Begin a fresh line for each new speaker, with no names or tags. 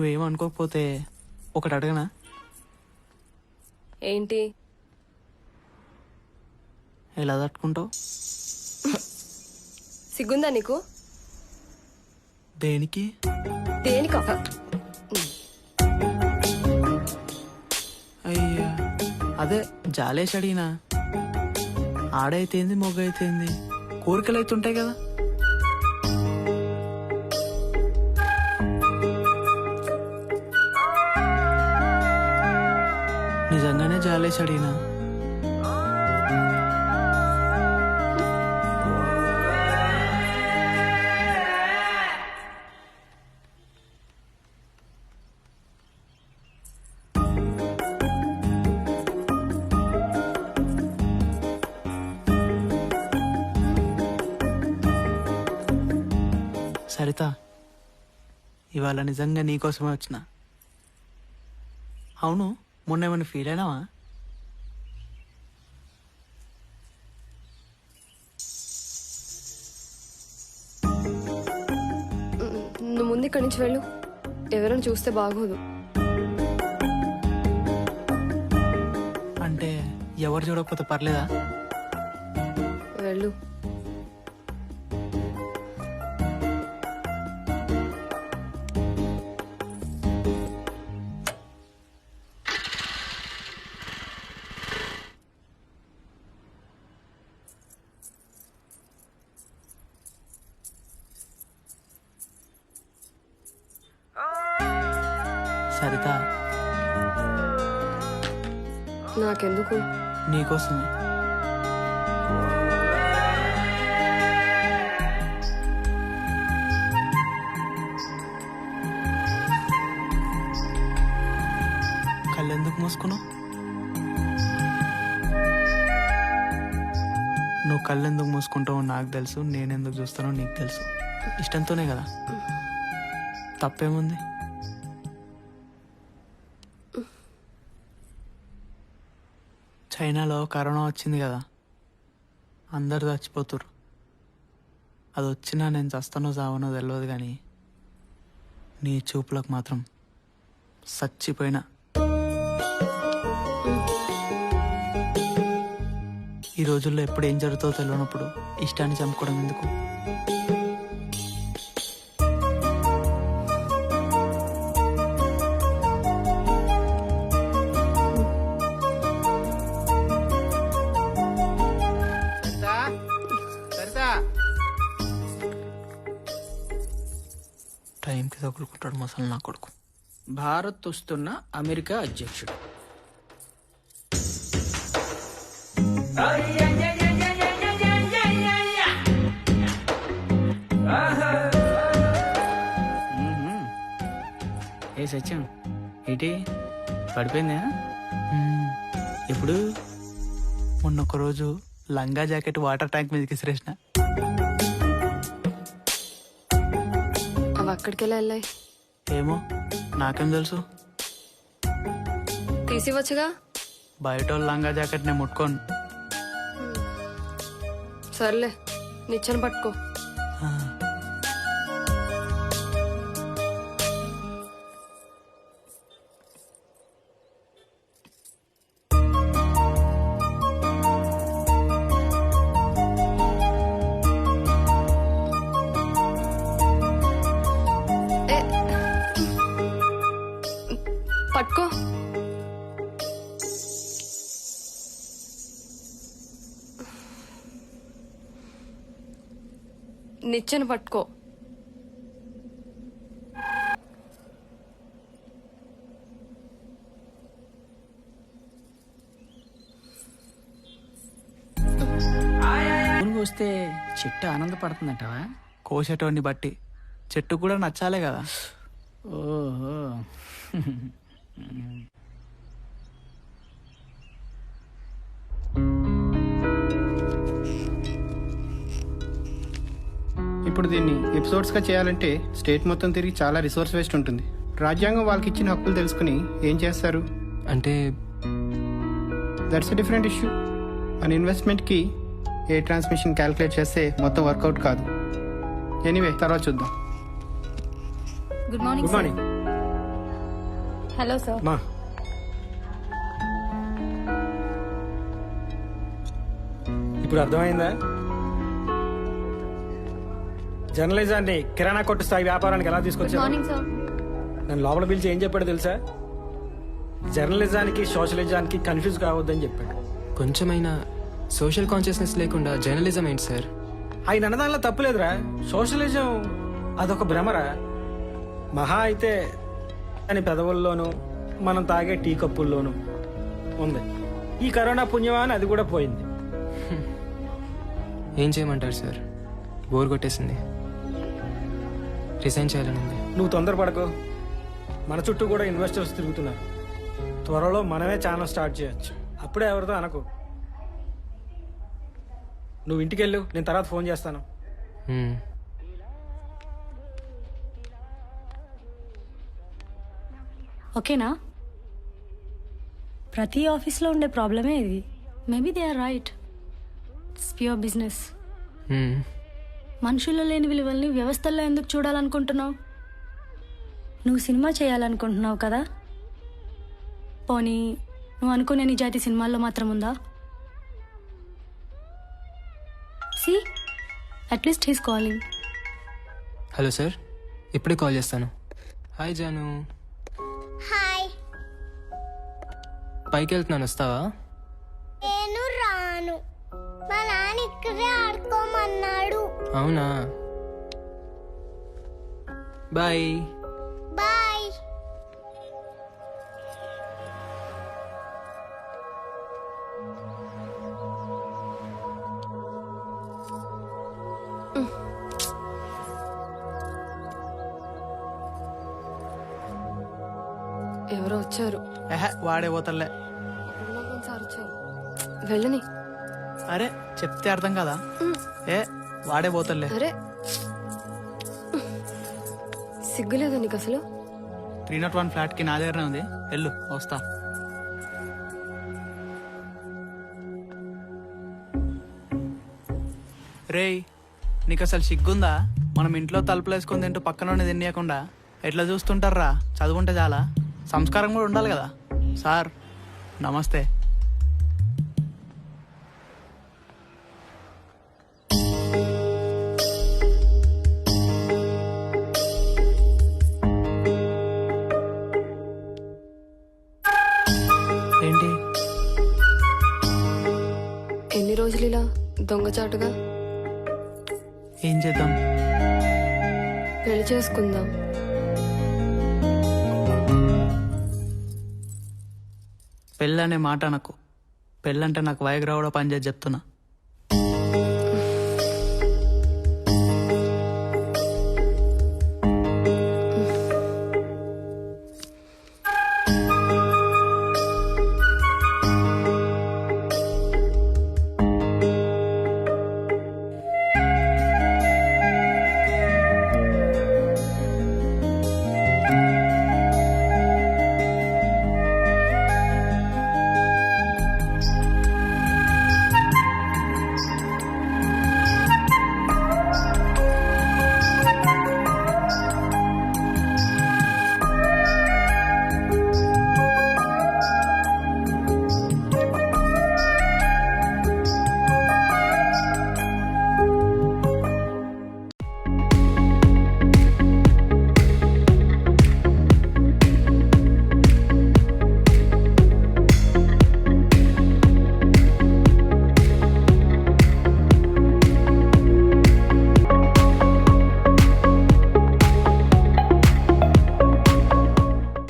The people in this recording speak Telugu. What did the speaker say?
నువ్వేమనుకోకపోతే ఒకటి అడగనా?
ఏంటి?
ఎలా తట్టుకుంటావు?
సిగ్గుందా నీకు?
దేనికి?
దేనికా?
అయ్యా అదే జాలేసి అడిగినా. ఆడైతేంది మొగ్గైతేంది కోరికలు అయితే ఉంటాయి కదా. నిజంగానే జాలేసి అడిగినా. సరిత, ఇవాళ నిజంగా నీకోసమే వచ్చిన. అవును, మొన్న ఏమైనా ఫీల్ అయినావా?
నువ్వు ముందు ఇక్కడి నుంచి వెళ్ళు. ఎవరైనా చూస్తే బాగోదు.
అంటే ఎవరు చూడకపోతే పర్లేదా?
వెళ్ళు.
సరిత,
నాకెందుకు?
నీకోసమే. కళ్ళెందుకు మూసుకున్నావు? నువ్వు కళ్ళెందుకు మూసుకుంటావో నాకు తెలుసు, నేనెందుకు చూస్తానో నీకు తెలుసు. ఇష్టంతోనే కదా. తప్పేముంది? చైనాలో కరోనా వచ్చింది కదా, అందరు చచ్చిపోతురు. అది వచ్చినా నేను చస్తానో చావనో తెలియదు, కానీ నీ చూపులకు మాత్రం చచ్చిపోయినా. ఈ రోజుల్లో ఎప్పుడు ఏం జరుగుతుందో తెలియనప్పుడు ఇష్టాన్ని చంపుకోవడం ఎందుకు? టైంకి తగులుకుంటాడు మసలు నా కొడుకు.
భారత్ వస్తున్న అమెరికా అధ్యక్షుడు. ఏ సత్యం, ఏంటి పడిపోయిందా?
ఇప్పుడు మొన్న ఒక రోజు లంగా జాకెట్ వాటర్ ట్యాంక్ మీదకి విసిరేసిన.
అవి అక్కడికి వెళ్ళాయి.
ఏమో, నాకేం తెలుసు.
తీసివచ్చుగా.
బయట వాళ్ళు లంగా జాకెట్ నేను ముట్టుకోను.
సర్లే, నిచ్చెన పట్టుకో. పట్టుకో. నిచ్చెన పట్టుకో.
ఊరికి వస్తే చెట్టు ఆనందపడుతుందంటావా?
కోసేటోని బట్టి చెట్టు కూడా నచ్చాలే కదా.
ఓహో.
ఇప్పుడు దీన్ని ఎపిసోడ్స్గా చేయాలంటే స్టేట్ మొత్తం తిరిగి చాలా రిసోర్స్ వేస్ట్ ఉంటుంది. రాజ్యాంగం వాళ్ళకి ఇచ్చిన హక్కులు తెలుసుకుని ఏం చేస్తారు
అంటే?
That's a different issue. మన ఇన్వెస్ట్మెంట్కి ఏ ట్రాన్స్మిషన్ క్యాల్కులేట్ చేస్తే మొత్తం వర్కౌట్ కాదు. ఎనీవే, తర్వాత చూద్దాం.
Good morning.
Good morning.
Hello sir.
మా ఇప్పుడు అర్థమైందా? జర్నలిజాన్ని కిరాణా కొట్టు స్థాయి వ్యాపారానికి ఎలా
గుడ్
తీసుకొచ్చా?
Morning sir.
నన్ను లోపల పిలిచి ఏం చెప్పాడు తెలుసా? జర్నలిజానికి సోషలిజానికి కన్ఫ్యూజ్ కావద్దని చెప్పాడు.
కొంచెమైనా సోషల్ కాన్షియస్నెస్ లేకుండా జర్నలిజం ఏంటి సార్?
ఆయన అన్నదానిలో తప్పులేదురా. సోషలిజం అదొక భ్రమరా. మహా అయితే అని పెదవుల్లోనూ మనం తాగే టీ కప్పుల్లోనూ ఉంది. ఈ కరోనా పుణ్యమా అని అది కూడా పోయింది.
ఏం చేయమంటారు సార్? బోర్ కొట్టేసింది, రిజైన్ చేయాలని ఉంది.
నువ్వు తొందరపడకు. మన చుట్టూ కూడా ఇన్వెస్టర్స్ తిరుగుతున్నారు. త్వరలో మనమే ఛానల్ స్టార్ట్ చేయొచ్చు. అప్పుడే ఎవరితో అనకు. నువ్వు ఇంటికి వెళ్ళు, నేను తర్వాత ఫోన్ చేస్తాను.
మ్మ్.
ఓకేనా? ప్రతి ఆఫీస్లో ఉండే ప్రాబ్లమే ఇది. Maybe they are right. It's pure business.
Hmm.
మనుషుల్లో లేని విలువల్ని వ్యవస్థల్లో ఎందుకు చూడాలనుకుంటున్నావు? నువ్వు సినిమా చేయాలనుకుంటున్నావు కదా? పోనీ నువ్వు అనుకునే నిజాయితీ సినిమాల్లో మాత్రం ఉందా? C at least he's calling.
Hello sir, ఇప్పుడే కాల్ చేస్తాను. హాయ్ జాను.
హాయ్.
పైకి వెళ్తున్నాను, వస్తావా?
నేను రాను. మా నాన్న ఇక్కడే ఆడుకోమన్నాడు.
అవునా? బాయ్.
బాయ్.
ఎవరో వచ్చారు.
వాడే పోతలే.
సార్ వచ్చారు. వెళ్ళని.
అరే చెప్తే అర్థం కదా. వాడే పోతలే.
అరే సిగ్గులేదా నీకు అసలు?
301 ఫ్లాట్ కి నా దగ్గరనే ఉంది. వెళ్ళు, వస్తా. రేయ్, నీకు అసలు సిగ్గుందా? మనం ఇంట్లో తలుపులు వేసుకొని తింటూ పక్కన తినేయకుండా ఎట్లా చూస్తుంటారా? చదువుకుంటే చాలా, సంస్కారం కూడా ఉండాలి కదా. సార్ నమస్తే. ఏంటి
ఎన్ని రోజులు ఇలా దొంగచాటుగా?
ఏం చేద్దాం?
పెళ్లి చేసుకుందాం.
పెళ్ళనే మాట నాకు. పెళ్ళంటే నాకు వైగ్రా కూడా పనిచేసి చెప్తున్నా.